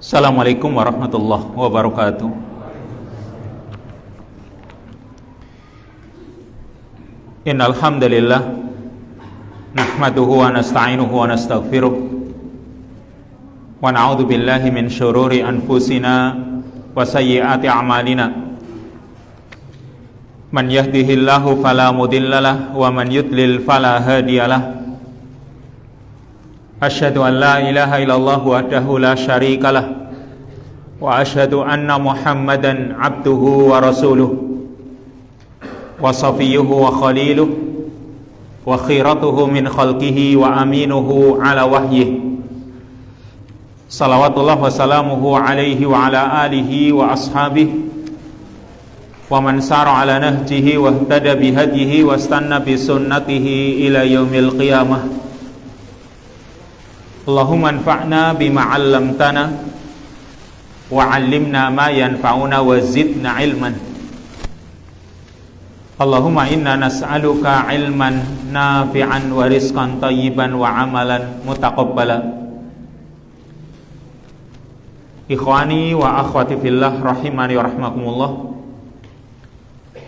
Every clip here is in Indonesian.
Assalamualaikum warahmatullahi wabarakatuh. Innal hamdalillah nahmaduhu wa nasta'inuhu wa nastaghfiruh wa na'udzu billahi min syururi anfusina wa sayyiati a'malina. Man yahdihillahu fala mudhillalah wa man yudlil fala hadiyalah. Asyhadu an la ilaha illallah wahdahu la syarikalah wa asyhadu anna Muhammadan abduhu wa rasuluh wa safiyuhu wa khaliluh wa khiratuhu min khalqihi wa aminuhu ala wahyih. Salawatullah wa salamuhu alaihi wa ala alihi wa ashabihi wa man sara ala nahjihi wa ihtada bihadihi wa istanna bi sunnatihi ila yaumil qiyamah. Allahumma anfa'na bima 'allamtana wa 'allimna ma yanfa'una wa zidna ilman. Allahumma inna nas'aluka ilman nafi'an wa rizqan thayyiban wa 'amalan mutaqabbala. Ikhwani wa akhwati fillah rahimani wa rahmakumullah.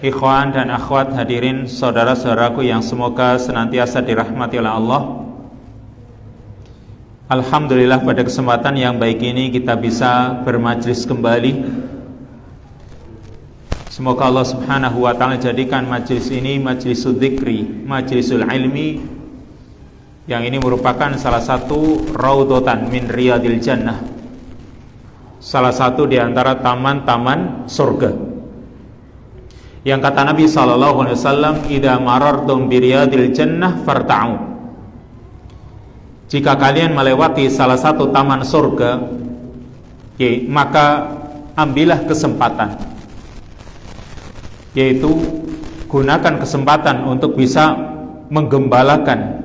Ikhwan dan akhwat hadirin saudara-saudaraku yang semoga senantiasa dirahmati oleh Allah. Alhamdulillah pada kesempatan yang baik ini kita bisa bermajlis kembali. Semoga Allah subhanahu wa ta'ala jadikan majlis ini majlisul dzikri, majlisul ilmi, yang ini merupakan salah satu raudhatan min riyadil jannah, salah satu di antara taman-taman surga. Yang kata Nabi SAW, idza marartum bi riyadil jannah farta'u. Jika kalian melewati salah satu taman surga, maka ambillah kesempatan, yaitu gunakan kesempatan untuk bisa menggembalakan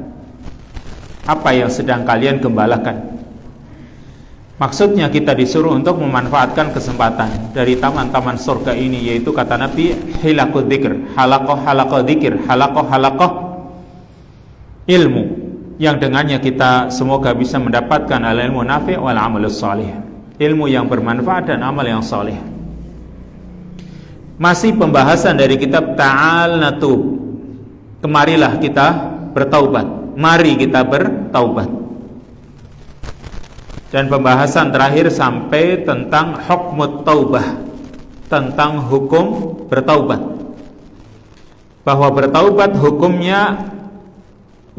apa yang sedang kalian gembalakan. Maksudnya kita disuruh untuk memanfaatkan kesempatan dari taman-taman surga ini, yaitu kata Nabi, hilaqud dzikr, halaqah dzikr, halaqah ilmu, yang dengannya kita semoga bisa mendapatkan al-ilmu nafi' wal amalus salih, ilmu yang bermanfaat dan amal yang saleh. Masih pembahasan dari kitab Ta'al Natub, kemarilah kita bertaubat, mari kita bertaubat. Dan pembahasan terakhir sampai tentang hukmut taubah, tentang hukum bertaubat, bahwa bertaubat hukumnya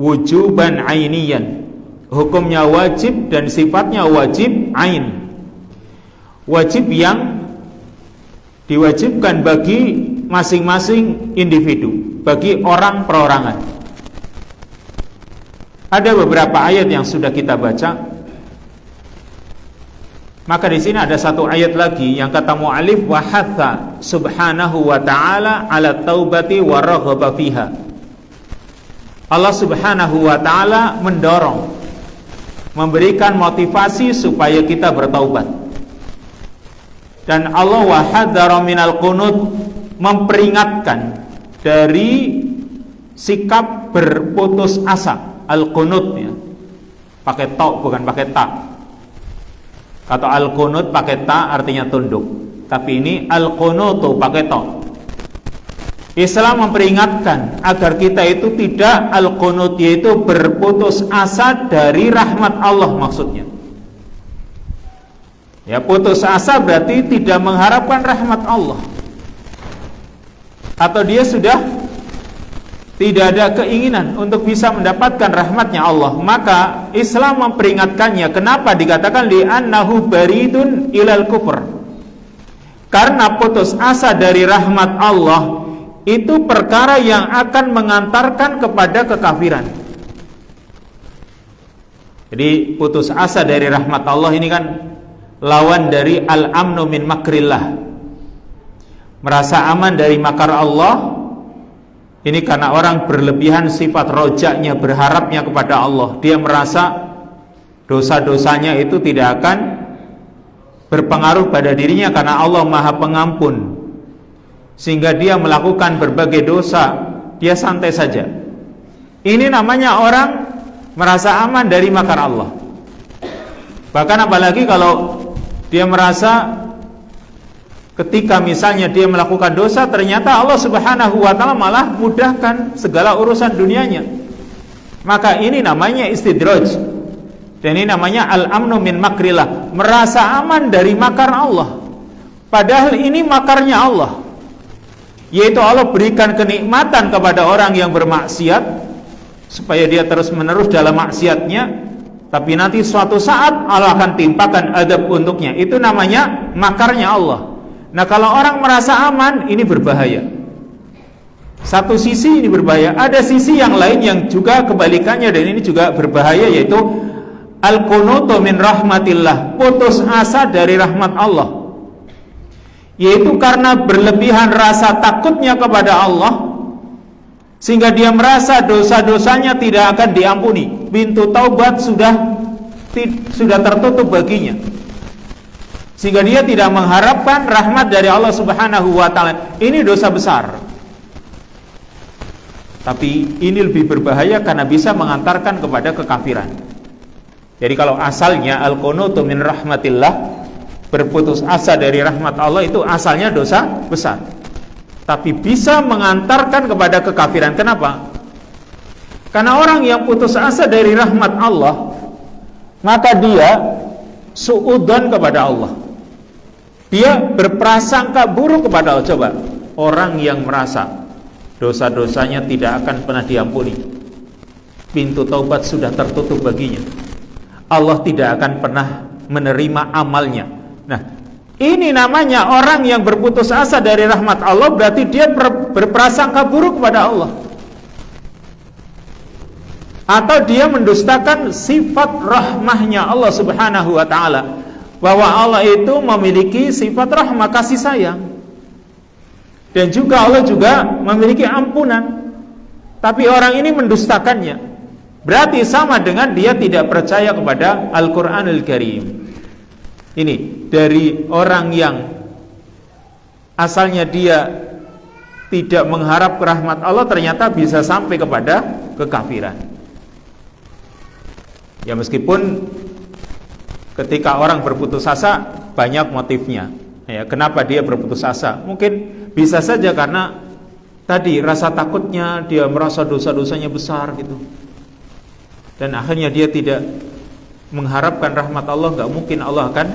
wujuban ainiyan, hukumnya wajib dan sifatnya wajib ain, wajib yang diwajibkan bagi masing-masing individu, bagi orang perorangan. Ada beberapa ayat yang sudah kita baca, maka di sini ada satu ayat lagi yang kata mu'alif, wa hatha subhanahu wa ta'ala ala taubati wa raghaba fiha. Allah subhanahu wa ta'ala mendorong, memberikan motivasi supaya kita bertaubat. Dan Allah wahadzara minal qunut, memperingatkan dari sikap berputus asa. Al-qunut ya, pakai ta bukan pakai ta. Kata al-qunut pakai ta artinya tunduk, tapi ini al-qunutu pakai ta. Islam memperingatkan agar kita itu tidak al-qunut, yaitu berputus asa dari rahmat Allah maksudnya. Ya, putus asa berarti tidak mengharapkan rahmat Allah, atau dia sudah tidak ada keinginan untuk bisa mendapatkan rahmatnya Allah. Maka Islam memperingatkannya. Kenapa dikatakan li'annahu baridun ilal kufur? Karena putus asa dari rahmat Allah itu perkara yang akan mengantarkan kepada kekafiran. Jadi putus asa dari rahmat Allah ini kan lawan dari al-amnu min makrillah, merasa aman dari makar Allah. Ini karena orang berlebihan sifat rojaknya, berharapnya kepada Allah. Dia merasa dosa-dosanya itu tidak akan berpengaruh pada dirinya karena Allah Maha Pengampun, sehingga dia melakukan berbagai dosa, dia santai saja. Ini namanya orang merasa aman dari makar Allah. Bahkan apalagi kalau Dia merasa ketika misalnya dia melakukan dosa, ternyata Allah Subhanahu wa ta'ala malah mudahkan segala urusan dunianya. Maka ini namanya istidraj. Dan ini namanya al-amnu min makrillah, merasa aman dari makar Allah. Padahal ini makarnya Allah, yaitu Allah berikan kenikmatan kepada orang yang bermaksiat supaya dia terus menerus dalam maksiatnya, tapi nanti suatu saat Allah akan timpakan adab untuknya. Itu namanya makarnya Allah. Nah, kalau orang merasa aman, ini berbahaya. Satu sisi ini berbahaya. Ada sisi yang lain yang juga kebalikannya, dan ini juga berbahaya, yaitu al-qunutu min rahmatillah, putus asa dari rahmat Allah. Yaitu karena berlebihan rasa takutnya kepada Allah, sehingga dia merasa dosa-dosanya tidak akan diampuni. Pintu taubat sudah tertutup baginya, sehingga dia tidak mengharapkan rahmat dari Allah Subhanahu wa ta'ala. Ini dosa besar. Tapi ini lebih berbahaya karena bisa mengantarkan kepada kekafiran. Jadi kalau asalnya al-qunutu min rahmatillah, berputus asa dari rahmat Allah, itu asalnya dosa besar, tapi bisa mengantarkan kepada kekafiran. Kenapa? Karena orang yang putus asa dari rahmat Allah, maka dia suudzon kepada Allah, dia berprasangka buruk kepada Allah. Coba, orang yang merasa dosa-dosanya tidak akan pernah diampuni, pintu taubat sudah tertutup baginya, Allah tidak akan pernah menerima amalnya. Nah, ini namanya orang yang berputus asa dari rahmat Allah, berarti dia berprasangka buruk kepada Allah, atau dia mendustakan sifat rahmahnya Allah Subhanahu wa ta'ala, bahwa Allah itu memiliki sifat rahmah, kasih sayang, dan juga Allah juga memiliki ampunan. Tapi orang ini mendustakannya, berarti sama dengan dia tidak percaya kepada Al-Quranul Karim. Ini dari orang yang asalnya dia tidak mengharap rahmat Allah, ternyata bisa sampai kepada kekafiran. Ya, meskipun ketika orang berputus asa banyak motifnya. Ya, kenapa dia berputus asa? Mungkin bisa saja karena tadi rasa takutnya, dia merasa dosa-dosanya besar gitu, dan akhirnya dia tidak mengharapkan rahmat Allah. Gak mungkin Allah akan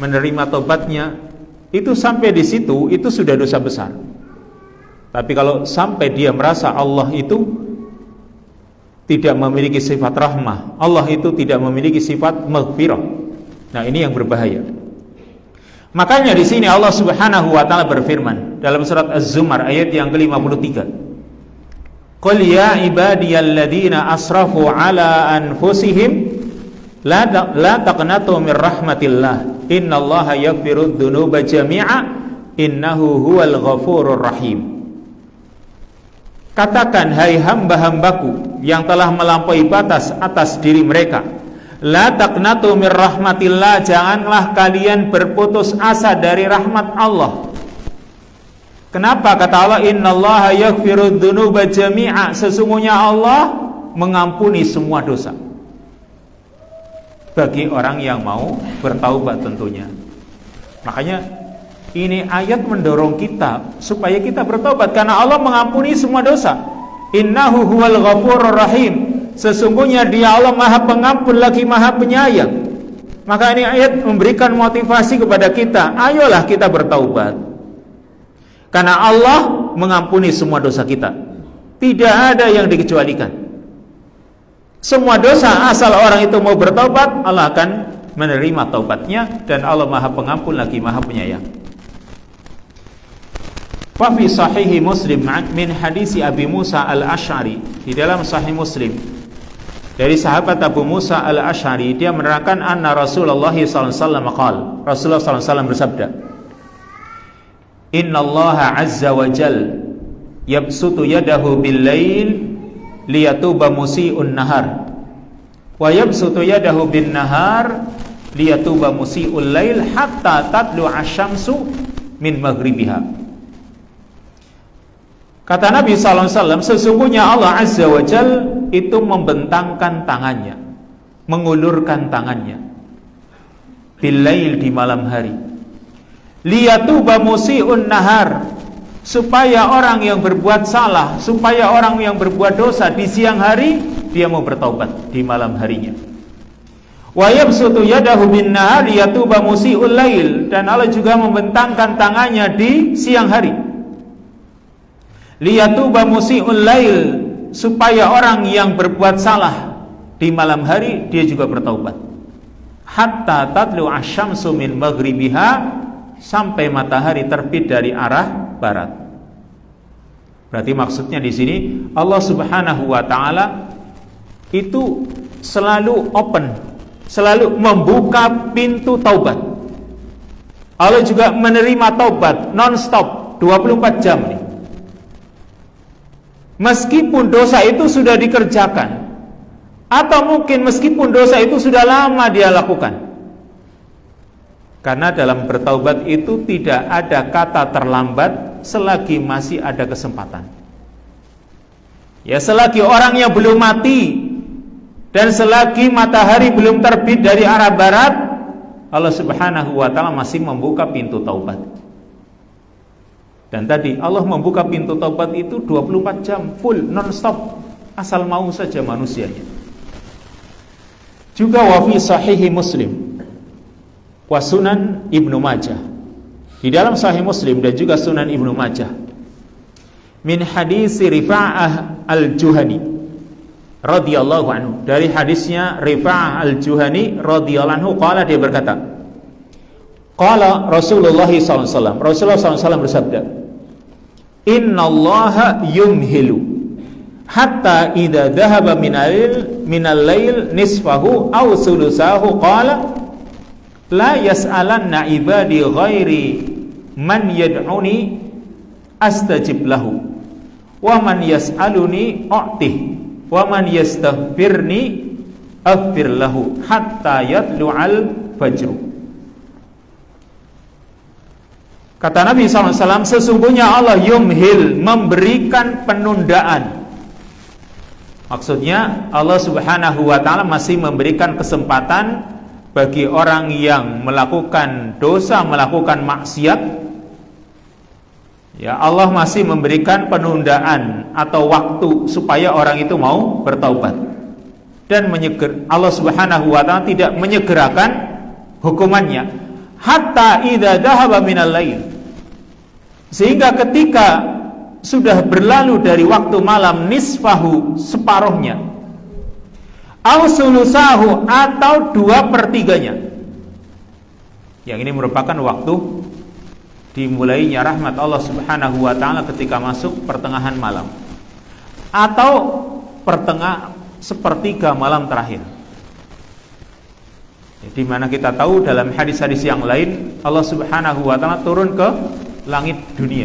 menerima tobatnya. Itu sampai di situ, itu sudah dosa besar. Tapi kalau sampai dia merasa Allah itu tidak memiliki sifat rahmah, Allah itu tidak memiliki sifat maghfirah, nah ini yang berbahaya. Makanya di sini Allah Subhanahu wa ta'ala berfirman dalam surat Az-Zumar ayat yang ke-53, qul ya ibadiyalladzina asrafu ala anfusihim la taqnatu min rahmatillah innallaha yaghfirudz dzunuba jami'a innahu huwal ghafurur rahim. Katakan, hai hamba-hambaku yang telah melampaui batas atas diri mereka, la taqnatu min rahmatillah, janganlah kalian berputus asa dari rahmat Allah. Kenapa? Kata Allah, innallaha yaghfirudz dzunuba jami'a, sesungguhnya Allah mengampuni semua dosa bagi orang yang mau bertaubat tentunya. Makanya ini ayat mendorong kita supaya kita bertobat, karena Allah mengampuni semua dosa. Innahu huwal ghafurur rahim, sesungguhnya dia Allah maha pengampun lagi maha penyayang. Maka ini ayat memberikan motivasi kepada kita, ayolah kita bertaubat, karena Allah mengampuni semua dosa kita. Tidak ada yang dikecualikan. Semua dosa, asal orang itu mau bertaubat, Allah akan menerima taubatnya, dan Allah maha pengampun lagi maha penyayang. Wa fi sahihi Muslim min hadisi Abi Musa al-Asy'ari, di dalam sahih Muslim dari sahabat Abu Musa al-Asy'ari, dia menerangkan anna Rasulullah sallallahu alaihi wasallam qala, Rasulullah sallallahu alaihi wasallam bersabda, innallaha azza wa jal yabsutu yadahu bil-lail liyatuba musii'un nahar wa yabsutu yadahu bin nahar liyatuba musii'ul lail hatta tatlu'a syamsu min maghribiha. Kata Nabi sallallahu alaihi wasallam, sesungguhnya Allah azza wa jal itu membentangkan tangannya, mengulurkan tangannya, billail, di malam hari. Liyatuba musii'un nahar, supaya orang yang berbuat salah, supaya orang yang berbuat dosa di siang hari, dia mau bertaubat di malam harinya. Wa yabsutu yadahu bin nahar liyatuba musii'ul lail, dan Allah juga membentangkan tangannya di siang hari. Liyatuba musii'ul lail, supaya orang yang berbuat salah di malam hari dia juga bertaubat. Hatta tatlu asyamsu min maghribiha, sampai matahari terbit dari arah barat. Berarti maksudnya di sini Allah Subhanahu wa taala itu selalu open, selalu membuka pintu taubat. Allah juga menerima taubat non-stop 24 jam nih. Meskipun dosa itu sudah dikerjakan, atau mungkin meskipun dosa itu sudah lama dia lakukan. Karena dalam bertaubat itu tidak ada kata terlambat selagi masih ada kesempatan. Ya, selagi orangnya belum mati dan selagi matahari belum terbit dari arah barat, Allah Subhanahu wa taala masih membuka pintu taubat. Dan tadi Allah membuka pintu taubat itu 24 jam full non-stop, asal mau saja manusianya. Juga wa fi sahihi Muslim wa Sunan Ibnu Majah, di dalam Sahih Muslim dan juga Sunan Ibnu Majah, min hadis Rifa'ah al-Juhani radhiyallahu anhu, dari hadisnya Rifa'ah al-Juhani radhiyallahu anhu, qala, dia berkata, qala Rasulullah SAW, Rasulullah SAW bersabda, innallaha yumhilu hatta idza dhahaba minal lail nisfahu aw sulusahu, qala la yas'alanna ibadi ghairi man yad'uni astajib lahu wa man yas'aluni u'tih wa man yastaghfirni aghfir lahu hatta yatlu'al fajru. Kata Nabi SAW, sesungguhnya Allah yumhil, memberikan penundaan. Maksudnya Allah Subhanahu wa ta'ala masih memberikan kesempatan bagi orang yang melakukan dosa, melakukan maksiat. Ya, Allah masih memberikan penundaan atau waktu supaya orang itu mau bertaubat. Dan Allah Subhanahu wa ta'ala tidak menyegerakan hukumannya hatta idza dhahaba minal lail, sehingga ketika sudah berlalu dari waktu malam, nisfahu, separuhnya, au sulusahu, atau 2/3-nya. Yang ini merupakan waktu dimulainya rahmat Allah Subhanahu wa ta'ala ketika masuk pertengahan malam, atau sepertiga malam terakhir. Di mana kita tahu dalam hadis-hadis yang lain Allah Subhanahu wa ta'ala turun ke langit dunia.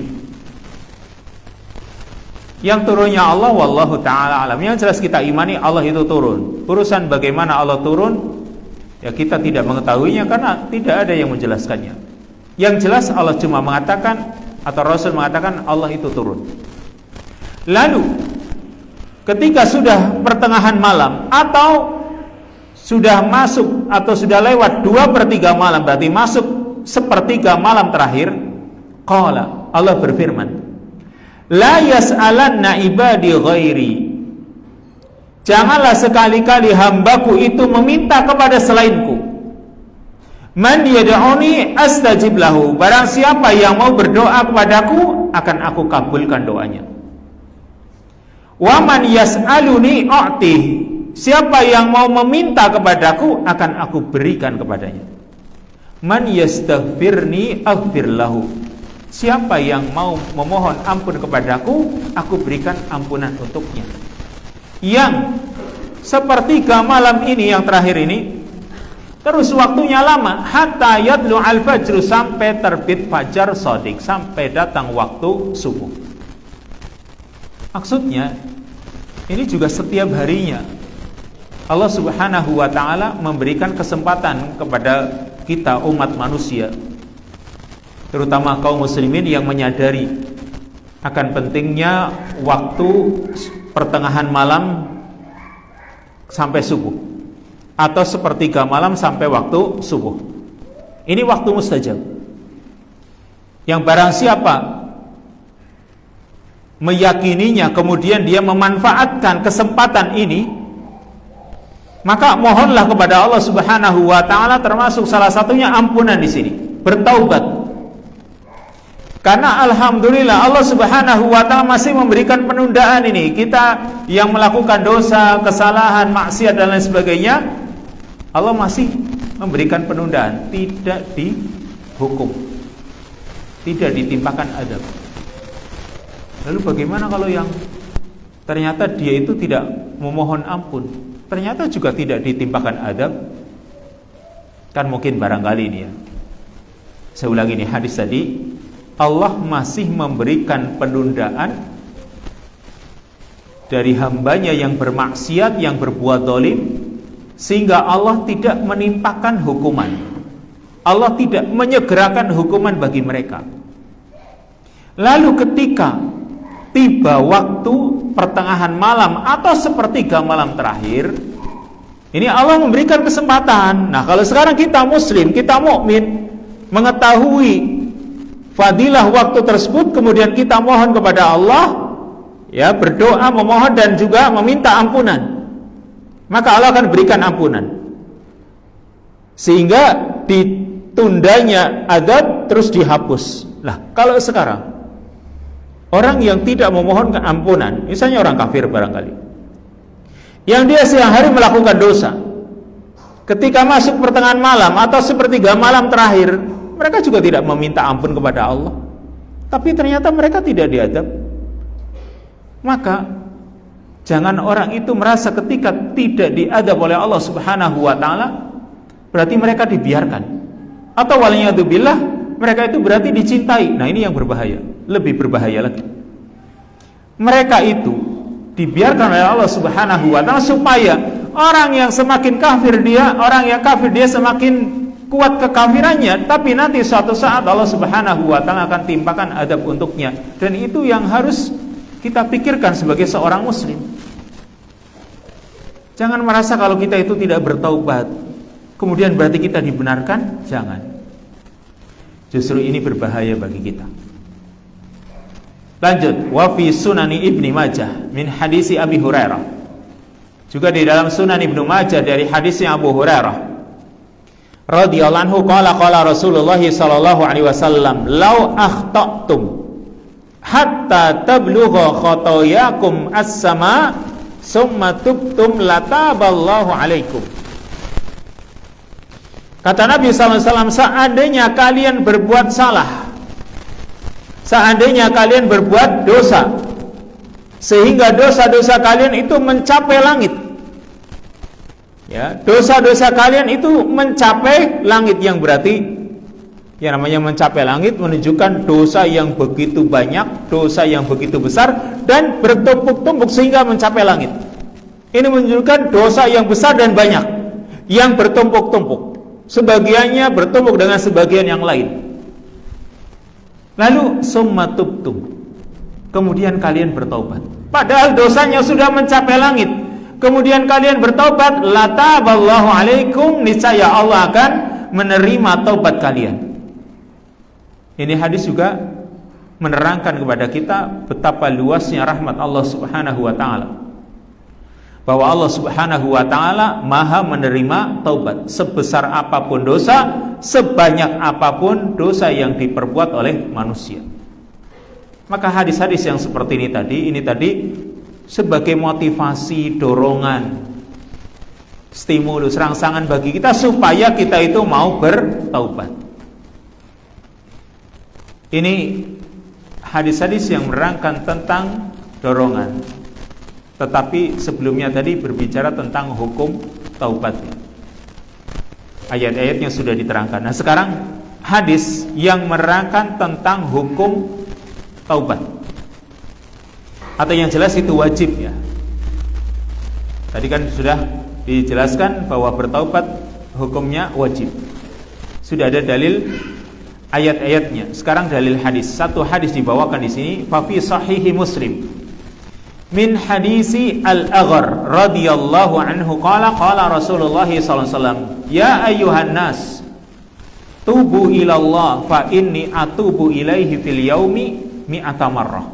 Yang turunnya Allah wallahu ta'ala alam. Yang jelas kita imani Allah itu turun. Urusan bagaimana Allah turun, ya kita tidak mengetahuinya karena tidak ada yang menjelaskannya. Yang jelas Allah cuma mengatakan, atau Rasul mengatakan Allah itu turun. Lalu ketika sudah pertengahan malam atau sudah masuk atau sudah lewat 2/3 malam, berarti masuk sepertiga malam terakhir, qala, Allah berfirman, la yas'alanna ibadi ghairi, janganlah sekali-kali hambaku itu meminta kepada selainku. Man yad'uni astajib lahu, barang siapa yang mau berdoa kepadaku akan aku kabulkan doanya. Wa man yas'aluni u'tih, siapa yang mau meminta kepadaku akan aku berikan kepadanya. Man yastaghfirni aghfir lahu, siapa yang mau memohon ampun kepadaku, aku berikan ampunan untuknya. Yang sepertiga malam ini, yang terakhir ini, terus waktunya lama, hatta yadlu al-fajr, sampai terbit fajar shadiq, sampai datang waktu subuh. Maksudnya ini juga setiap harinya Allah Subhanahu wa ta'ala memberikan kesempatan kepada kita umat manusia, terutama kaum muslimin yang menyadari akan pentingnya waktu pertengahan malam sampai subuh, atau sepertiga malam sampai waktu subuh. Ini waktu mustajab. Yang barang siapa meyakininya, kemudian dia memanfaatkan kesempatan ini, maka mohonlah kepada Allah Subhanahu wa taala, termasuk salah satunya ampunan di sini, bertaubat. Karena alhamdulillah Allah Subhanahu wa taala masih memberikan penundaan ini. Kita yang melakukan dosa, kesalahan, maksiat dan lain sebagainya, Allah masih memberikan penundaan, tidak dihukum, tidak ditimpakan adab. Lalu bagaimana kalau yang ternyata dia itu tidak memohon ampun, ternyata juga tidak ditimpakan adab? Kan mungkin barangkali ini ya. Saya ulangi nih hadis tadi, Allah masih memberikan penundaan dari hambanya yang bermaksiat, yang berbuat zalim, sehingga Allah tidak menimpakan hukuman. Allah tidak menyegerakan hukuman bagi mereka. Lalu ketika tiba waktu pertengahan malam atau sepertiga malam terakhir, ini Allah memberikan kesempatan. Nah, kalau sekarang kita muslim, kita mukmin, mengetahui fadilah waktu tersebut, kemudian kita mohon kepada Allah, ya, berdoa, memohon dan juga meminta ampunan, maka Allah akan berikan ampunan, sehingga ditundanya adab terus dihapus. Lah, kalau sekarang orang yang tidak memohonkan ampunan, misalnya orang kafir barangkali, yang dia siang hari melakukan dosa, ketika masuk pertengahan malam atau sepertiga malam terakhir, mereka juga tidak meminta ampun kepada Allah, tapi ternyata mereka tidak diadab. Maka jangan orang itu merasa ketika tidak diadab oleh Allah Subhanahu wa taala berarti mereka dibiarkan, atau waliyadzubillah mereka itu berarti dicintai. Nah, ini yang berbahaya, lebih berbahaya lagi. Mereka itu dibiarkan oleh Allah Subhanahu wa taala supaya orang yang semakin kafir dia, orang yang kafir dia semakin kuat kekafirannya, tapi nanti suatu saat Allah Subhanahu wa taala akan timpakan adab untuknya. Dan itu yang harus kita pikirkan sebagai seorang muslim. Jangan merasa kalau kita itu tidak bertaubat kemudian berarti kita dibenarkan. Jangan. Justru ini berbahaya bagi kita. Lanjut, wa fi sunani Ibnu Majah min hadisi Abi Hurairah. Juga di dalam Sunan Ibnu Majah dari hadisnya Abu Hurairah radhiyallahu anhu, qala Rasulullah sallallahu alaihi wasallam, "Lau akhta'tum hatta tablugha khatayakum as-sama summa tubtum lataballahu alaikum." Kata Nabi sallallahu alaihi wasallam, seandainya kalian berbuat salah, seandainya kalian berbuat dosa sehingga dosa-dosa kalian itu mencapai langit, ya, dosa-dosa kalian itu mencapai langit, yang berarti yang namanya mencapai langit menunjukkan dosa yang begitu banyak, dosa yang begitu besar dan bertumpuk-tumpuk sehingga mencapai langit. Ini menunjukkan dosa yang besar dan banyak, yang bertumpuk-tumpuk, sebagiannya bertumpuk dengan sebagian yang lain. Lalu summa tubtum, kemudian kalian bertaubat, padahal dosanya sudah mencapai langit. Kemudian kalian bertaubat, lataballahu alaikum, niscaya Allah akan menerima taubat kalian. Ini hadis juga menerangkan kepada kita betapa luasnya rahmat Allah Subhanahu wa taala, bahwa Allah Subhanahu wa taala Maha menerima taubat sebesar apapun dosa, sebanyak apapun dosa yang diperbuat oleh manusia. Maka hadis-hadis yang seperti ini tadi sebagai motivasi, dorongan, stimulus, rangsangan bagi kita supaya kita itu mau bertaubat. Ini hadis-hadis yang menerangkan tentang dorongan, tetapi sebelumnya tadi berbicara tentang hukum taubatnya. Ayat-ayatnya sudah diterangkan. Nah, sekarang hadis yang menerangkan tentang hukum taubat, atau yang jelas itu wajib, ya. Tadi kan sudah dijelaskan bahwa bertaubat hukumnya wajib. Sudah ada dalil ayat-ayatnya. Sekarang dalil hadis. Satu hadis dibawakan di sini, fa fi sahihi Muslim min hadisi Al-Aghar radhiyallahu anhu qala Rasulullah sallallahu alaihi wasallam, ya ayyuhan nas tubu ilallah fa inni atubu ilaihi fil yaumi mi'ata marrah.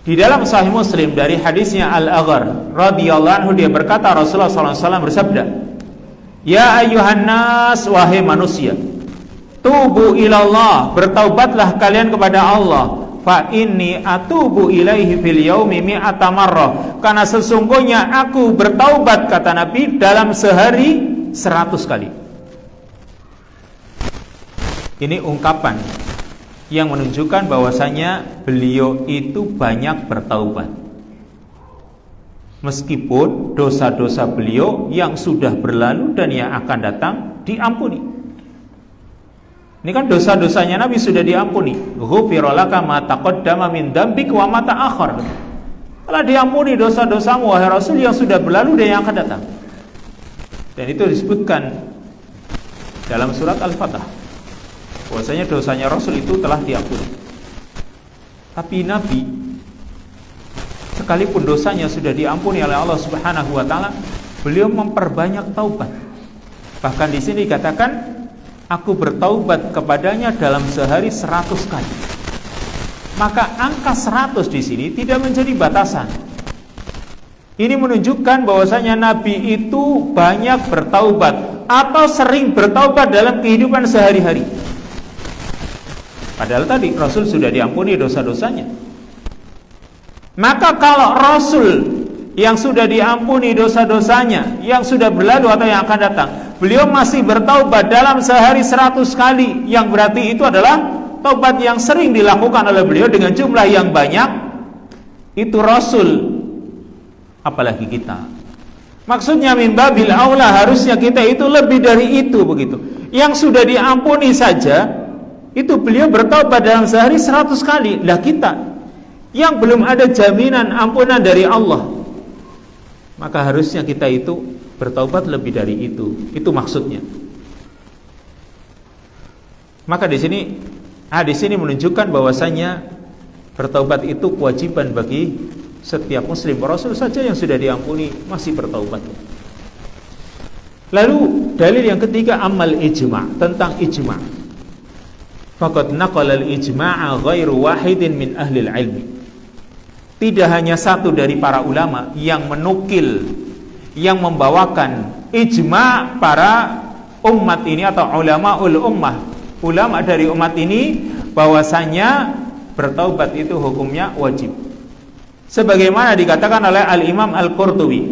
Di dalam Sahih Muslim dari hadisnya Al-Aghar radhiyallahu anhu, dia berkata, Rasulullah SAW bersabda, ya ayyuhan nas, wahai manusia, tubu ilallah, bertaubatlah kalian kepada Allah, fa inni atubu ilaihi fil yaumi mi'ata marrah, karena sesungguhnya aku bertaubat, kata Nabi, dalam sehari 100 kali. Ini ungkapan yang menunjukkan bahwasanya beliau itu banyak bertaubat, meskipun dosa-dosa beliau yang sudah berlalu dan yang akan datang diampuni. Ini kan dosa-dosanya Nabi sudah diampuni. Ghufira laka ma taqaddama min dzambik wa ma ta'akhkhar. Telah diampuni dosa-dosamu wahai Rasul yang sudah berlalu dan yang akan datang. Dan itu disebutkan dalam surat Al-Fatah, bahwasanya dosanya Rasul itu telah diampuni. Tapi Nabi, sekalipun dosanya sudah diampuni oleh Allah Subhanahu wa taala, beliau memperbanyak taubat. Bahkan di sini dikatakan, aku bertaubat kepadanya dalam sehari 100 kali. Maka angka 100 di sini tidak menjadi batasan. Ini menunjukkan bahwasanya Nabi itu banyak bertaubat atau sering bertaubat dalam kehidupan sehari-hari. Padahal tadi Rasul sudah diampuni dosa-dosanya. Maka kalau Rasul yang sudah diampuni dosa-dosanya, yang sudah berlalu atau yang akan datang, beliau masih bertaubat dalam sehari 100 kali, yang berarti itu adalah taubat yang sering dilakukan oleh beliau dengan jumlah yang banyak. Itu Rasul, apalagi kita. Maksudnya min babil aula, harusnya kita itu lebih dari itu, begitu. Yang sudah diampuni saja itu beliau bertaubat dalam sehari 100 kali. Lah kita yang belum ada jaminan ampunan dari Allah, maka harusnya kita itu bertaubat lebih dari itu. Itu maksudnya. Maka di sini menunjukkan bahwasanya bertaubat itu kewajiban bagi setiap muslim. Rasul saja yang sudah diampuni masih bertaubat. Lalu dalil yang ketiga, amal ijma', tentang ijma'. Faqad naqala al-ijma'a ghairu wahidin min ahli al-ilmi. Tidak hanya satu dari para ulama yang menukil, yang membawakan ijma' para umat ini atau ulamaul ummah, ulama dari umat ini, bahwasanya bertaubat itu hukumnya wajib. Sebagaimana dikatakan oleh Al-Imam Al-Qurtubi,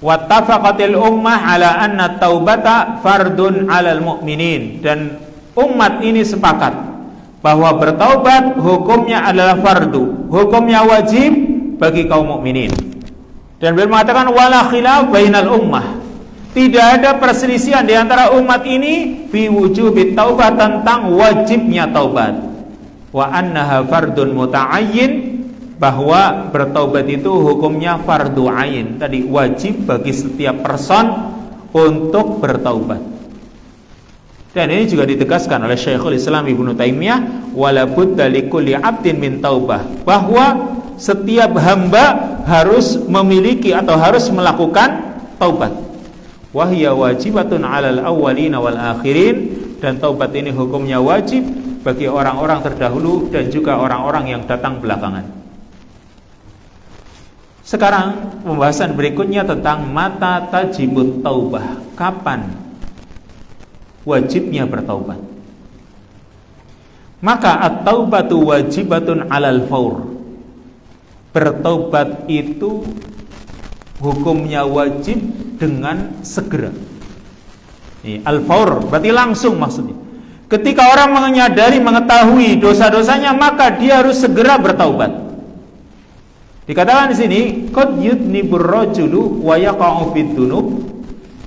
wattafaqatil ummah ala anna taubata fardun 'alal mu'minin, dan umat ini sepakat bahwa bertaubat hukumnya adalah fardu, hukumnya wajib bagi kaum mukminin. Dan beliau mengatakan wala khilaf bainal ummah, tidak ada perselisihan di antara umat ini fi wujubit taubah, tentang wajibnya taubat. Wa annaha fardun muta'ayyin, bahwa bertaubat itu hukumnya fardu ain, tadi wajib bagi setiap person untuk bertaubat. Dan ini juga ditegaskan oleh Syekhul Islam Ibnu Taimiyah, wala budda likulli 'abdin min taubah, bahwa setiap hamba harus memiliki atau harus melakukan taubat. Wa hiya wajibatun 'alal awwalina wal akhirin, dan taubat ini hukumnya wajib bagi orang-orang terdahulu dan juga orang-orang yang datang belakangan. Sekarang pembahasan berikutnya tentang mata tajibut taubah, kapan wajibnya bertaubat. Maka at-taubatu wajibatun 'alal faur. Bertaubat itu hukumnya wajib dengan segera. Al-faur berarti langsung maksudnya. Ketika orang menyadari, mengetahui dosa-dosanya, maka dia harus segera bertaubat. Dikatakan di sini, qad yudnibur rajulu wa yaqa'u fid dunub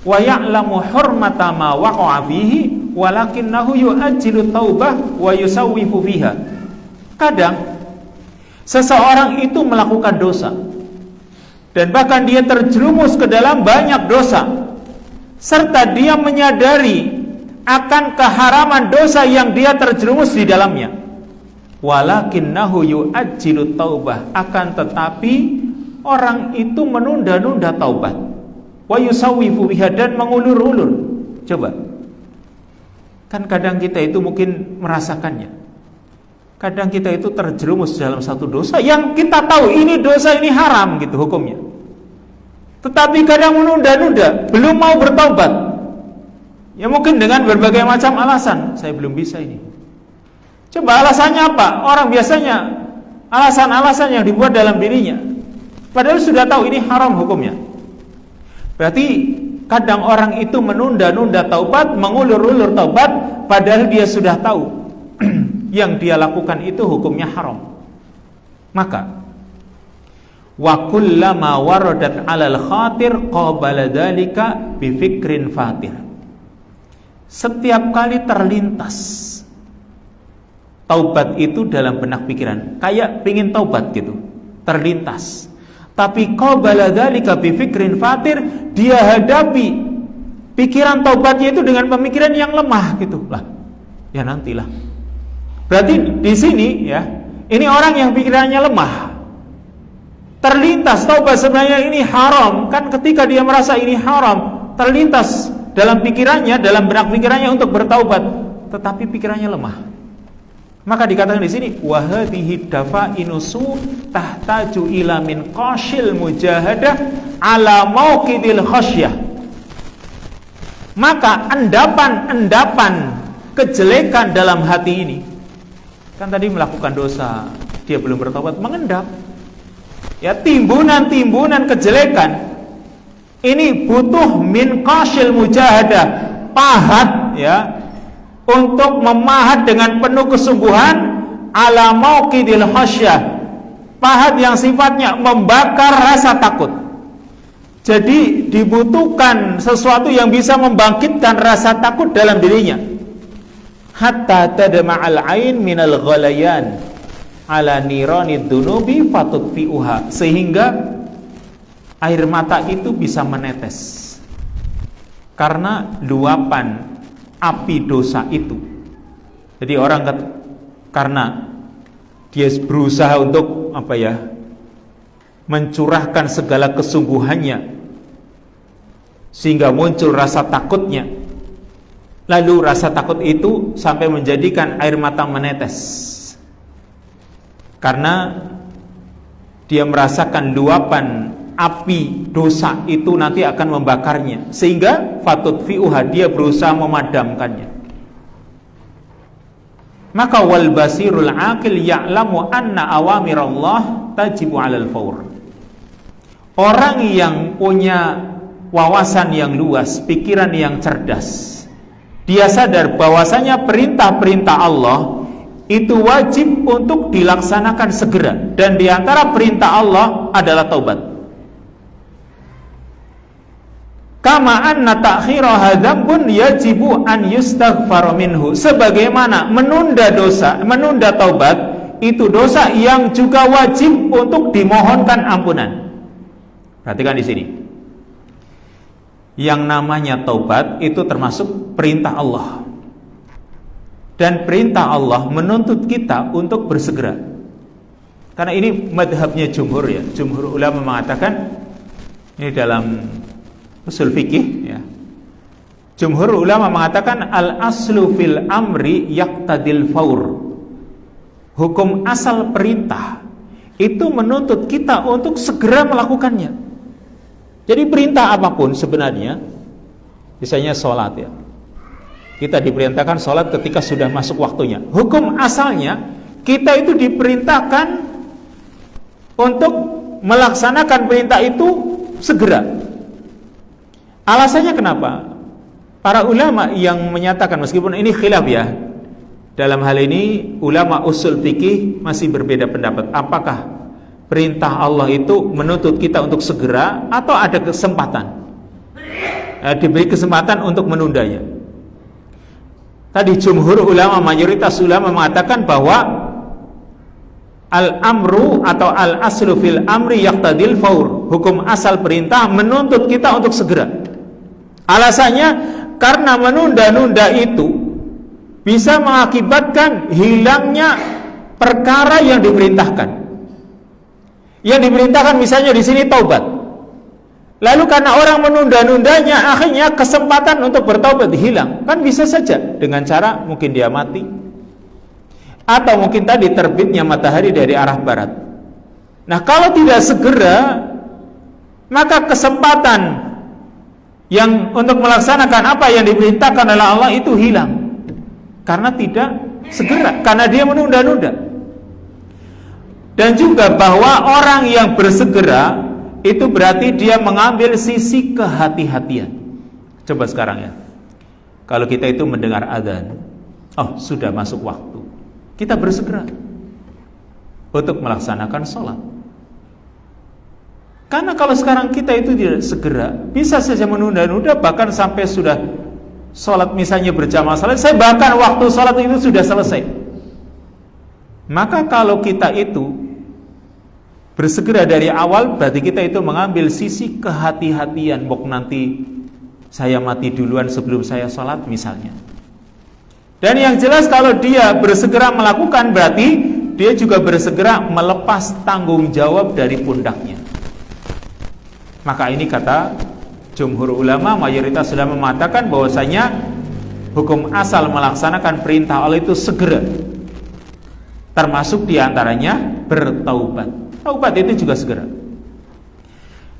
wa ya'lamu hurmata ma waqa'a fihi walakinnahu yu'ajjilu taubah wa yusawwifu fiha. Kadang seseorang itu melakukan dosa dan bahkan dia terjerumus ke dalam banyak dosa, serta dia menyadari akan keharaman dosa yang dia terjerumus di dalamnya. Walakinnahu yu'ajjilu taubah, akan tetapi orang itu menunda-nunda taubat. Wa yusawwifu biha, dan mengulur-ulur. Coba, Kan kadang kita itu mungkin merasakannya. Kadang kita itu terjerumus dalam satu dosa yang kita tahu ini dosa ini haram gitu hukumnya. Tetapi kadang menunda-nunda, belum mau bertobat. Ya mungkin dengan berbagai macam alasan, saya belum bisa ini. Coba alasannya apa? Orang biasanya alasan-alasan yang dibuat dalam dirinya, padahal sudah tahu ini haram hukumnya. Berarti kadang orang itu menunda-nunda taubat, mengulur-ulur taubat, padahal dia sudah tahu yang dia lakukan itu hukumnya haram. Maka wa kullama waradat 'alal khatir qabala dzalika bi fikrin fatir. Setiap kali terlintas taubat itu dalam benak pikiran, kayak pingin taubat gitu, terlintas. Tapi qabala dzalika bi fikrin fatir, dia hadapi pikiran taubatnya itu dengan pemikiran yang lemah gitu. Lah, ya nantilah. Berarti di sini ya, ini orang yang pikirannya lemah. Terlintas taubat sebenarnya ini haram, kan ketika dia merasa ini haram, terlintas dalam pikirannya, dalam benak pikirannya untuk bertaubat, tetapi pikirannya lemah. Maka dikatakan di sini wa hadhihi dafainusu tahtaju ila min qashil mujahadah ala mauqidil khasyah. Maka endapan-endapan kejelekan dalam hati ini, kan tadi melakukan dosa, dia belum bertobat, mengendap. Ya, timbunan-timbunan kejelekan ini butuh min qashil mujahadah, pahat ya, untuk memahat dengan penuh kesungguhan ala mauqidil khasyah, pahat yang sifatnya membakar rasa takut. Jadi dibutuhkan sesuatu yang bisa membangkitkan rasa takut dalam dirinya. Hatta tadma'al ain minal ghalayan ala niranid dunubi fatutfi'uha, sehingga air mata itu bisa menetes karena luapan api dosa itu. Jadi orang karena dia berusaha untuk mencurahkan segala kesungguhannya sehingga muncul rasa takutnya, lalu rasa takut itu sampai menjadikan air mata menetes karena dia merasakan luapan api dosa itu nanti akan membakarnya, sehingga fatutfi'uha, dia berusaha memadamkannya. Maka wal basirul aqil ya'lamu anna awamirallah tajibu 'alal fawr. Orang yang punya wawasan yang luas, pikiran yang cerdas, dia sadar bahwasanya perintah-perintah Allah itu wajib untuk dilaksanakan segera, dan diantara perintah Allah adalah taubat. Kama anna ta'khiraha dzambun yajibu an yustaghfar minhu, sebagaimana menunda dosa, menunda taubat itu dosa yang juga wajib untuk dimohonkan ampunan. Perhatikan di sini. Yang namanya taubat itu termasuk perintah Allah. Dan perintah Allah menuntut kita untuk bersegera. Karena ini madhabnya jumhur ya. Jumhur ulama mengatakan, ini dalam usul fikih ya, jumhur ulama mengatakan al aslu fil amri yaqtadil faur. Hukum asal perintah itu menuntut kita untuk segera melakukannya. Jadi perintah apapun sebenarnya, misalnya sholat ya, kita diperintahkan sholat ketika sudah masuk waktunya. Hukum asalnya kita itu diperintahkan untuk melaksanakan perintah itu segera. Alasannya kenapa? Para ulama yang menyatakan, meskipun ini khilaf ya, dalam hal ini ulama usul fikih masih berbeda pendapat. Apakah perintah Allah itu menuntut kita untuk segera atau ada kesempatan, diberi kesempatan untuk menundanya? Tadi jumhur ulama, mayoritas ulama mengatakan bahwa al-amru atau al-aslu fil amri yaqtadil faur. Hukum asal perintah menuntut kita untuk segera. Alasannya karena menunda-nunda itu bisa mengakibatkan hilangnya perkara yang diperintahkan. Yang diperintahkan misalnya di sini taubat. Lalu karena orang menunda-nundanya, akhirnya kesempatan untuk bertaubat hilang. Kan bisa saja dengan cara mungkin dia mati, atau mungkin tadi terbitnya matahari dari arah barat. Nah, kalau tidak segera, maka kesempatan yang untuk melaksanakan apa yang diperintahkan oleh Allah itu hilang karena tidak segera, karena dia menunda-nunda. Dan juga bahwa orang yang bersegera itu berarti dia mengambil sisi kehati-hatian. Coba sekarang ya, kalau kita itu mendengar adzan, oh sudah masuk waktu, kita bersegera untuk melaksanakan sholat. Karena kalau sekarang kita itu tidak segera, bisa saja menunda-nunda, bahkan sampai sudah sholat misalnya berjamaah selesai, bahkan waktu sholat itu sudah selesai. Maka kalau kita itu bersegera dari awal, berarti kita itu mengambil sisi kehati-hatian. Bok nanti saya mati duluan sebelum saya sholat misalnya. Dan yang jelas kalau dia bersegera melakukan, berarti dia juga bersegera melepas tanggung jawab dari pundaknya. Maka ini kata jumhur ulama, mayoritas ulama mengatakan bahwasanya hukum asal melaksanakan perintah Allah itu segera, termasuk diantaranya bertaubat. Taubat itu juga segera.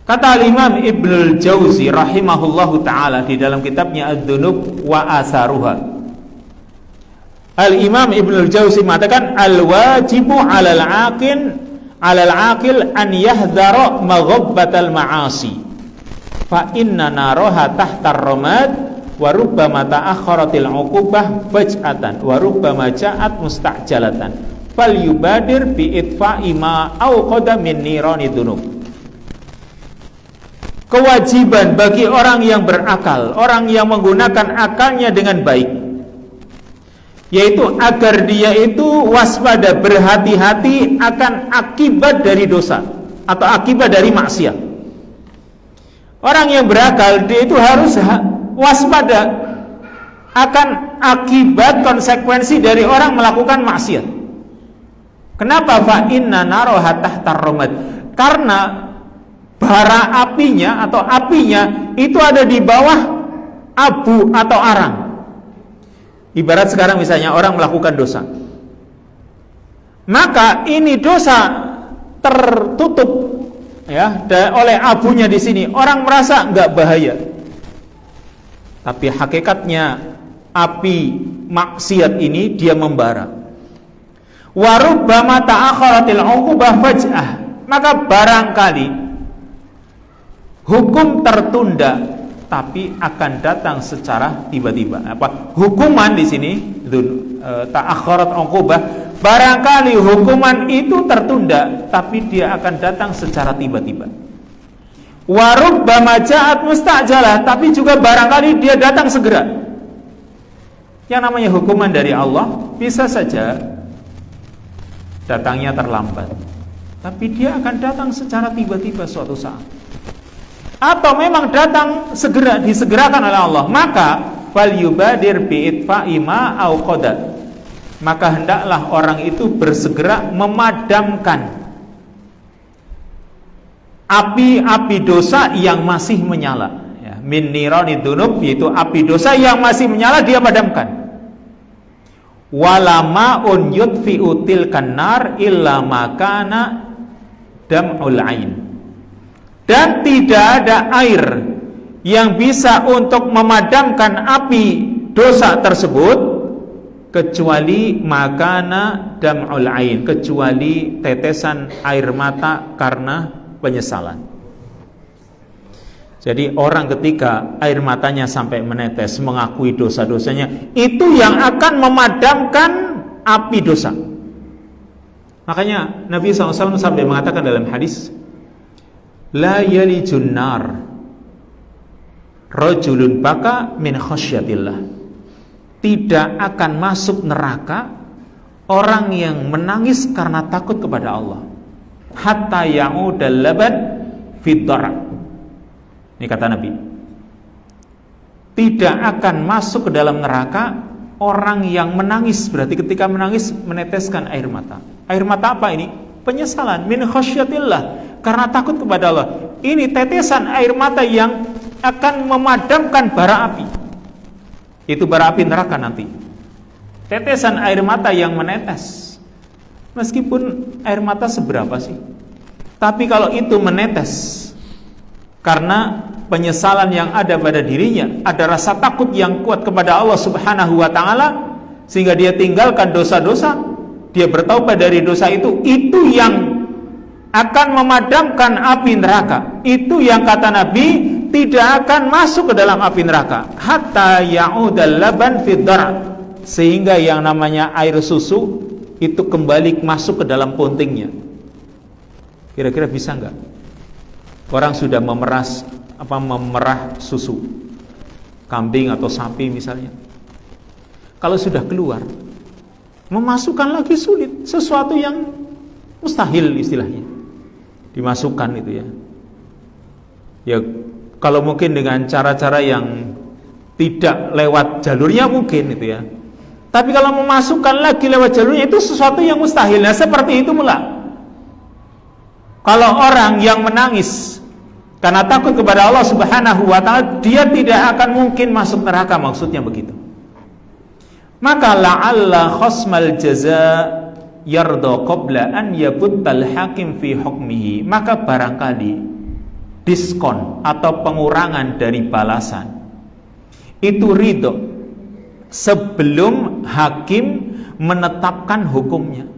Kata Imam Ibnul Jauzi rahimahullahu ta'ala di dalam kitabnya Ad-Dunub wa Asaruha, Al-Imam Ibnul Jauzi mengatakan al-wajibu alal aqil an yahdhara maghabbatal ma'asi fa inna naraha tahtar ramad wa rubbama ta'akhkharatil 'uqubah faj'atan wa rubbama ja'at musta'jalatan fal yubadir bi itfa'i ma awqada min nirani dunub. Kewajiban bagi orang yang berakal, orang yang menggunakan akalnya dengan baik, yaitu agar dia itu waspada, berhati-hati akan akibat dari dosa atau akibat dari maksiat. Orang yang berakal, dia itu harus waspada akan akibat konsekuensi dari orang melakukan maksiat. Kenapa? Fa inna naroha tahtar ramad, karena bara apinya atau apinya itu ada di bawah abu atau arang. Ibarat sekarang misalnya orang melakukan dosa, maka ini dosa tertutup ya oleh abunya di sini. Orang merasa nggak bahaya, tapi hakikatnya api maksiat ini dia membara. Wa rubbama ta'akhkharatil 'uqubah faj'ah, maka barangkali hukum tertunda tapi akan datang secara tiba-tiba. Apa hukuman di sini? Ta'akhkharat 'uqubah, barangkali hukuman itu tertunda tapi dia akan datang secara tiba-tiba. Wa rubbama ja'at musta'jalah, tapi juga barangkali dia datang segera. Yang namanya hukuman dari Allah bisa saja datangnya terlambat, tapi dia akan datang secara tiba-tiba suatu saat. Atau memang datang segera, disegerakan oleh Allah, maka fal yubadir bi itfa'i ma auqada, maka hendaklah orang itu bersegera memadamkan api-api dosa yang masih menyala ya, min nirani dunub, yaitu api dosa yang masih menyala dia padamkan. Walama un yudfi'u tilkan nar illa makana dam'ul ain, dan tidak ada air yang bisa untuk memadamkan api dosa tersebut kecuali makana dam'ul ain, kecuali tetesan air mata karena penyesalan. Jadi orang ketika air matanya sampai menetes mengakui dosa-dosanya, itu yang akan memadamkan api dosa. Makanya Nabi SAW sampai mengatakan dalam hadis, la yalijun nar rajulun baka min khasyatillah, tidak akan masuk neraka orang yang menangis karena takut kepada Allah, hatta ya'udal laban fid dara. Ini kata Nabi, tidak akan masuk ke dalam neraka orang yang menangis, berarti ketika menangis meneteskan air mata. Air mata apa ini? Penyesalan, min khasyatillah, karena takut kepada Allah. Ini tetesan air mata yang akan memadamkan bara api. Itu bara api neraka nanti. Tetesan air mata yang menetes. Meskipun air mata seberapa sih? Tapi kalau itu menetes karena penyesalan yang ada pada dirinya, ada rasa takut yang kuat kepada Allah Subhanahu wa taala, sehingga dia tinggalkan dosa-dosa, dia bertaubat dari dosa itu yang akan memadamkan api neraka. Itu yang kata Nabi tidak akan masuk ke dalam api neraka hatta ya'udal laban fid dar', sehingga yang namanya air susu itu kembali masuk ke dalam pontingnya. Kira-kira bisa enggak? Orang sudah memerah susu kambing atau sapi misalnya. Kalau sudah keluar, memasukkan lagi sulit, sesuatu yang mustahil istilahnya. Dimasukkan itu ya. Ya kalau mungkin dengan cara-cara yang tidak lewat jalurnya mungkin itu ya. Tapi kalau memasukkan lagi lewat jalurnya itu sesuatu yang mustahil. Nah seperti itu pula kalau orang yang menangis karena takut kepada Allah Subhanahu wa taala, dia tidak akan mungkin masuk neraka, maksudnya begitu. Maka la'alla khasmal jaza yarda qabla an yabuttal hakim fi hukmihi. Maka barangkali diskon atau pengurangan dari balasan itu ridho sebelum hakim menetapkan hukumnya.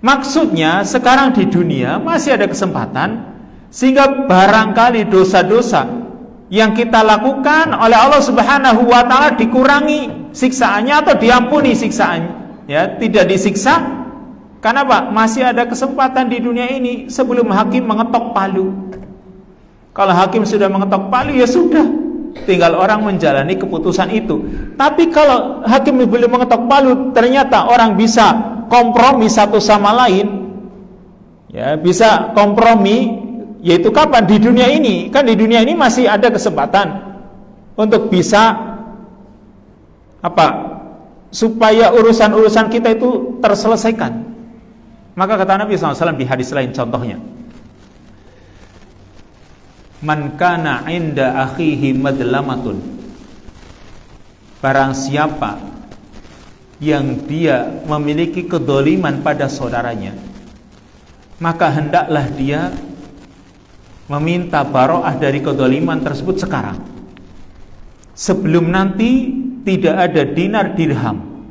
Maksudnya sekarang di dunia masih ada kesempatan sehingga barangkali dosa-dosa yang kita lakukan oleh Allah Subhanahu wa taala dikurangi siksaannya atau diampuni siksaannya, ya, tidak disiksa. Karena apa? Masih ada kesempatan di dunia ini sebelum hakim mengetok palu. Kalau hakim sudah mengetok palu, ya sudah, tinggal orang menjalani keputusan itu. Tapi kalau hakim belum mengetok palu, ternyata orang bisa kompromi satu sama lain, ya, bisa kompromi, yaitu kapan? Di dunia ini. Kan di dunia ini masih ada kesempatan untuk bisa supaya urusan-urusan kita itu terselesaikan. Maka kata Nabi SAW di hadis lain, contohnya, man kana inda akhihi madlamatun, barang siapa yang dia memiliki kedoliman pada saudaranya, maka hendaklah dia meminta baroah dari kedoliman tersebut sekarang, sebelum nanti tidak ada dinar dirham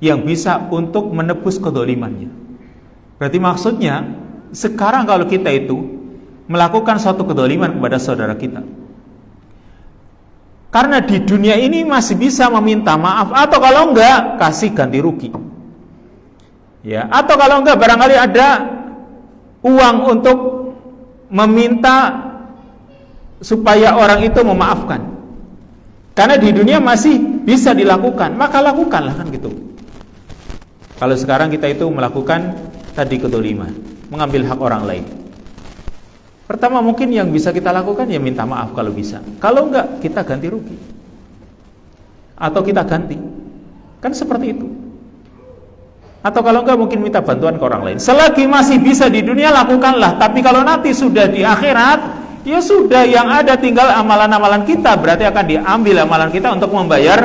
yang bisa untuk menebus kedolimannya. Berarti maksudnya sekarang kalau kita itu melakukan suatu kedoliman kepada saudara kita, karena di dunia ini masih bisa meminta maaf, atau kalau enggak kasih ganti rugi, ya, atau kalau enggak barangkali ada uang untuk meminta supaya orang itu memaafkan. Karena di dunia masih bisa dilakukan, maka lakukanlah, kan gitu. Kalau sekarang kita itu melakukan tadi kedoliman, mengambil hak orang lain, pertama mungkin yang bisa kita lakukan ya minta maaf kalau bisa. Kalau enggak, kita ganti rugi, atau kita ganti, kan seperti itu. Atau kalau enggak mungkin minta bantuan ke orang lain. Selagi masih bisa di dunia, lakukanlah. Tapi kalau nanti sudah di akhirat, ya sudah, yang ada tinggal amalan-amalan kita. Berarti akan diambil amalan kita untuk membayar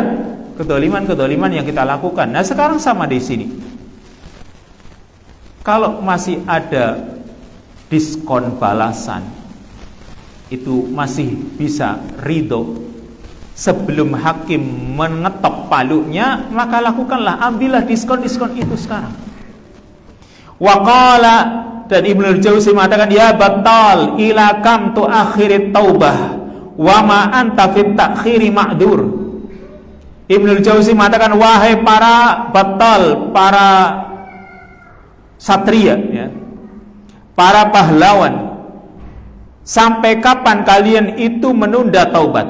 kedoliman-kedoliman yang kita lakukan. Nah sekarang sama di sini. Kalau masih ada diskon balasan, itu masih bisa ridho sebelum hakim mengetok palunya, maka lakukanlah, ambillah diskon-diskon itu sekarang. Waqala, dan Ibnu Jauzi mengatakan, ya batal ila kam tu akhirit taubah wa ma anta fit takhiri ma'dur. Ibnu Jauzi mengatakan, wahai para batal, para satria, ya, para pahlawan, sampai kapan kalian itu menunda taubat?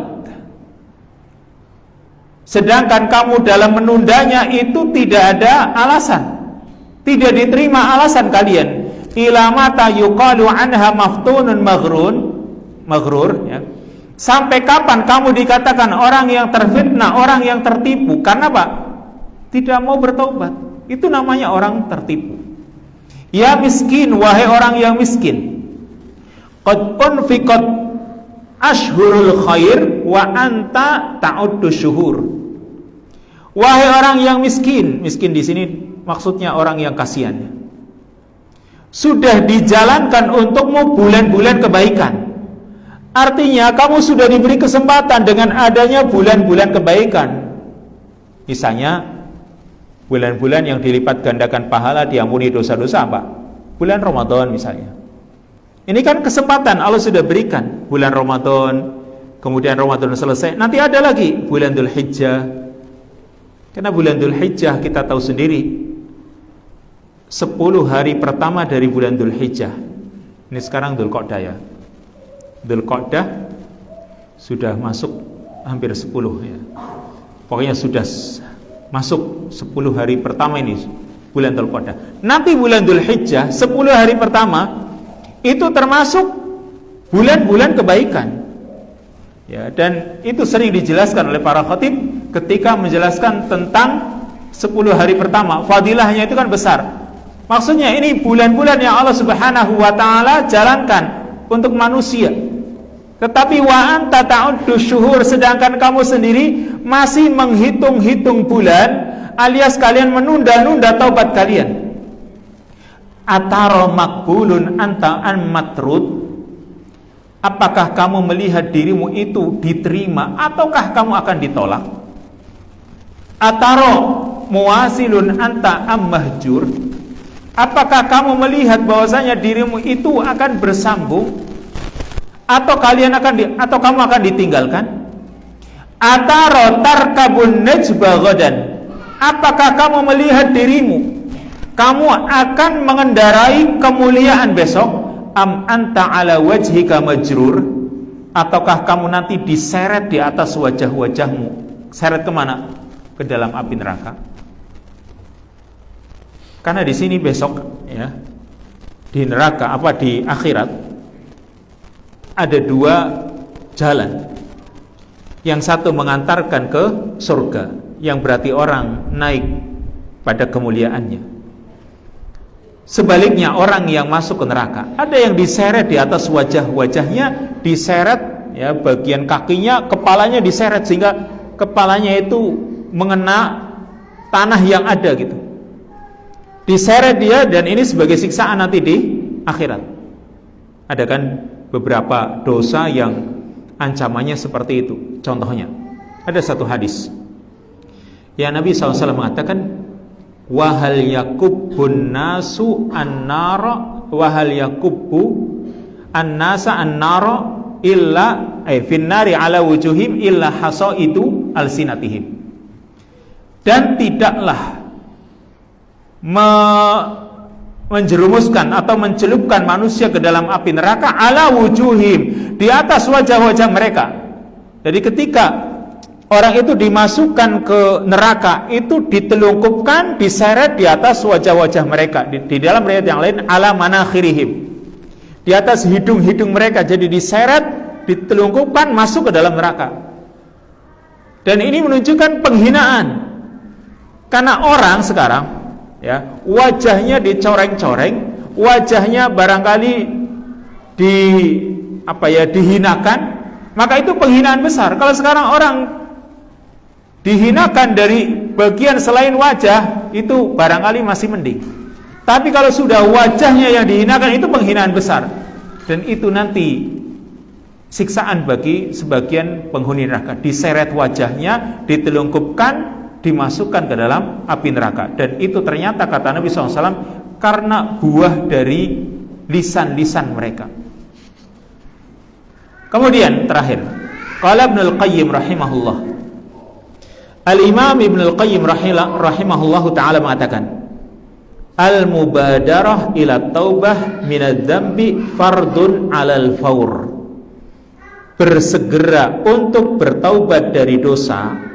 Sedangkan kamu dalam menundanya itu tidak ada alasan, tidak diterima alasan kalian. Ila mata yuqalu anha maftunun maghrur, ya. Sampai kapan kamu dikatakan orang yang terfitnah, orang yang tertipu? Karena apa? Tidak mau bertaubat. Itu namanya orang tertipu. Ya miskin, wahai orang yang miskin, qad unfiqat ashhurul khair wa anta ta'uddu syuhur. Wahai orang yang miskin di sini maksudnya orang yang kasihan. Sudah dijalankan untukmu bulan-bulan kebaikan. Artinya kamu sudah diberi kesempatan dengan adanya bulan-bulan kebaikan. Misalnya bulan-bulan yang dilipat gandakan pahala, diampuni dosa-dosa apa? Bulan Ramadan misalnya. Ini kan kesempatan Allah sudah berikan. Bulan Ramadan, kemudian Ramadan selesai, nanti ada lagi bulan Dzulhijjah. Karena bulan Dzulhijjah kita tahu sendiri 10 hari pertama dari bulan Dzulhijjah. Ini sekarang Dzulqa'dah ya. Dzulqa'dah sudah masuk hampir 10 ya. Pokoknya sudah masuk 10 hari pertama ini bulan Dzulqa'dah. Nanti bulan Dzulhijjah 10 hari pertama itu termasuk bulan-bulan kebaikan. Ya, dan itu sering dijelaskan oleh para khatib ketika menjelaskan tentang 10 hari pertama. Fadilahnya itu kan besar. Maksudnya ini bulan-bulan yang Allah Subhanahu wa taala jalankan untuk manusia. Tetapi wa anta ta'uddu syuhur, sedangkan kamu sendiri masih menghitung-hitung bulan, alias kalian menunda-nunda taubat kalian. Atara makbulun anta an matrud, apakah kamu melihat dirimu itu diterima ataukah kamu akan ditolak? Atara muwasilun anta am mahjur, apakah kamu melihat bahwasanya dirimu itu akan bersambung atau kamu akan ditinggalkan? Atara tarkabun najba ghadan, apakah kamu melihat dirimu kamu akan mengendarai kemuliaan besok? Am anta ala wajhika majrur, ataukah kamu nanti diseret di atas wajah-wajahmu? Seret kemana? Ke dalam api neraka. Karena di sini besok ya, di neraka di akhirat ada 2 jalan. Yang satu mengantarkan ke surga, yang berarti orang naik pada kemuliaannya. Sebaliknya orang yang masuk ke neraka, ada yang diseret di atas wajahnya, diseret ya, bagian kakinya, kepalanya diseret sehingga kepalanya itu mengena tanah yang ada gitu. Diseret dia, dan ini sebagai siksaan nanti di akhirat. Ada kan beberapa dosa yang ancamannya seperti itu. Contohnya ada satu hadis ya, Nabi SAW mengatakan, wahal yakubbun nasu an-nara, wahal yakubbu an-nasa an-nara illa finnari ala wujuhim illa hasaidu alsinatihim. Dan tidaklah menjerumuskan atau mencelupkan manusia ke dalam api neraka ala wujuhim, di atas wajah-wajah mereka. Jadi ketika orang itu dimasukkan ke neraka, itu ditelungkupkan, diseret di atas wajah-wajah mereka. Di dalam riwayat yang lain ala manakhirihim, di atas hidung-hidung mereka. Jadi diseret, ditelungkupkan, masuk ke dalam neraka. Dan ini menunjukkan penghinaan. Karena orang sekarang ya, wajahnya dicoreng-coreng, wajahnya barangkali dihinakan, maka itu penghinaan besar. Kalau sekarang orang dihinakan dari bagian selain wajah, itu barangkali masih mending. Tapi kalau sudah wajahnya yang dihinakan, itu penghinaan besar. Dan itu nanti siksaan bagi sebagian penghuni neraka. Diseret wajahnya, ditelungkupkan, dimasukkan ke dalam api neraka. Dan itu ternyata kata Nabi SAW karena buah dari lisan-lisan mereka. Kemudian terakhir, qala Ibnul Qayyim rahimahullah, Al-Imam Ibnul Qayyim rahimahullahu ta'ala mengatakan, al-mubadarah ila taubah minadz-dzambi fardun 'alal faur. Bersegera untuk bertaubat dari dosa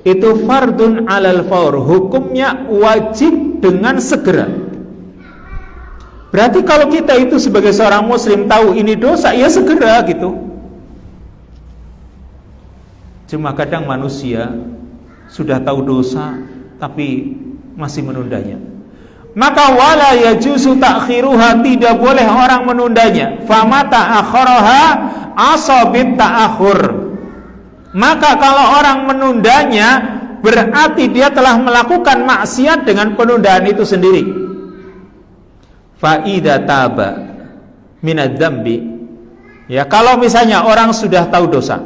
itu fardun 'alal faur, hukumnya wajib dengan segera. Berarti kalau kita itu sebagai seorang muslim tahu ini dosa, ya segera gitu. Cuma kadang manusia sudah tahu dosa tapi masih menundanya. maka wala yajuzu ta'khiruha, tidak boleh orang menundanya. Famata akharaha asabit ta'akhur, maka kalau orang menundanya berarti dia telah melakukan maksiat dengan penundaan itu sendiri. Fa idza taba minadz dzambi, ya, kalau misalnya orang sudah tahu dosa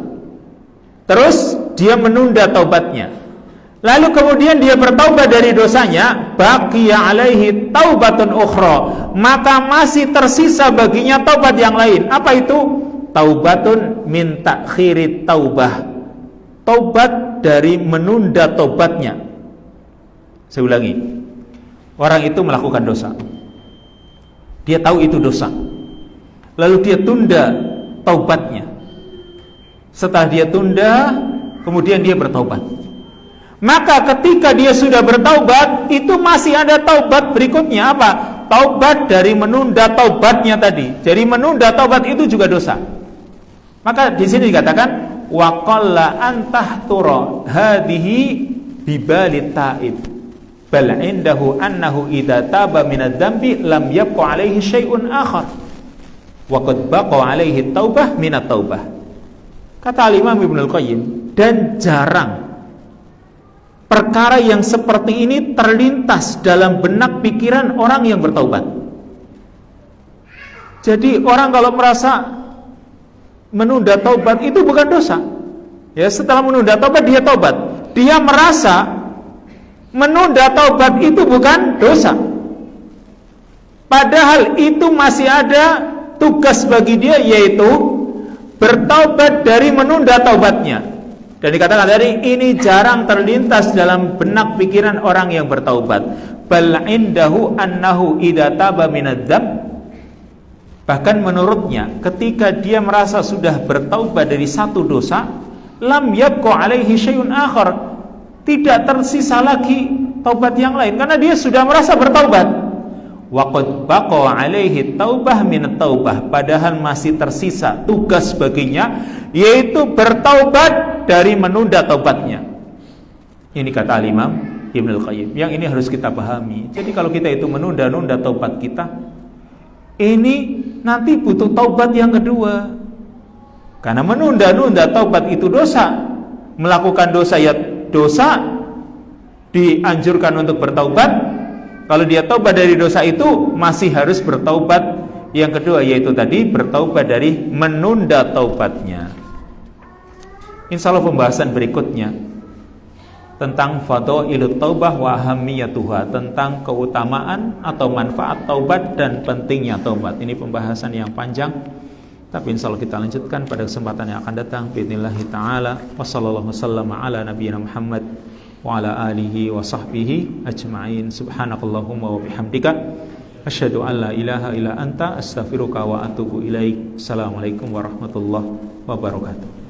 terus dia menunda taubatnya, lalu kemudian dia bertaubat dari dosanya, baqiya alaihi taubatun ukhra, maka masih tersisa baginya taubat yang lain. Apa itu? Taubatun min ta'khirit taubah, taubat dari menunda taubatnya. Saya ulangi, orang itu melakukan dosa, dia tahu itu dosa, lalu dia tunda taubatnya. Setelah dia tunda, kemudian dia bertaubat. Maka ketika dia sudah bertaubat, itu masih ada taubat berikutnya. Apa? Taubat dari menunda taubatnya tadi. Jadi menunda taubat itu juga dosa. Maka di sini dikatakan wa qalla an tahtura hadhihi bibalit taib, bal indahu annahu idza taba minadz dzambi lam yabqa alaihi syai'un akhar wa qad baqa alaihi taubah minat taubah. Kata Imam Ibnu Al-Qayyim, dan jarang perkara yang seperti ini terlintas dalam benak pikiran orang yang bertaubat. Jadi orang kalau merasa menunda taubat itu bukan dosa, ya, setelah menunda taubat dia taubat, dia merasa menunda taubat itu bukan dosa, padahal itu masih ada tugas bagi dia, yaitu bertaubat dari menunda taubatnya. Dan dikatakan tadi, ini jarang terlintas dalam benak pikiran orang yang bertaubat. Bal indahu annahu idza taba minadz dzamb, bahkan menurutnya ketika dia merasa sudah bertaubat dari satu dosa, lam yabqa alaihi syai'un akhar, tidak tersisa lagi taubat yang lain, karena dia sudah merasa bertaubat. Wa qad baqa alaihi taubah minat taubah, padahal masih tersisa tugas baginya, yaitu bertaubat dari menunda taubatnya. Ini kata Imam Ibnu Al-Qayyim. Yang ini harus kita pahami. Jadi kalau kita itu menunda-nunda taubat kita, ini nanti butuh taubat yang kedua. Karena menunda-nunda taubat itu dosa. Melakukan dosa ya dosa, dianjurkan untuk bertaubat. Kalau dia taubat dari dosa itu, masih harus bertaubat yang kedua, yaitu tadi bertaubat dari menunda taubatnya. Insya Allah pembahasan berikutnya tentang fadhailut taubah wa ahammiyatuha, tentang keutamaan atau manfaat taubat dan pentingnya taubat. Ini pembahasan yang panjang, tapi insya Allah kita lanjutkan pada kesempatan yang akan datang. Biidznillah ta'ala. Wassallallahu wasallam ala nabiyyina Muhammad wa ala alihi wa sahbihi ajma'in. Subhanakallahumma wa bihamdika asyhadu an la ilaha illa anta astaghfiruka wa atubu ilaik. Assalamualaikum warahmatullahi wabarakatuh.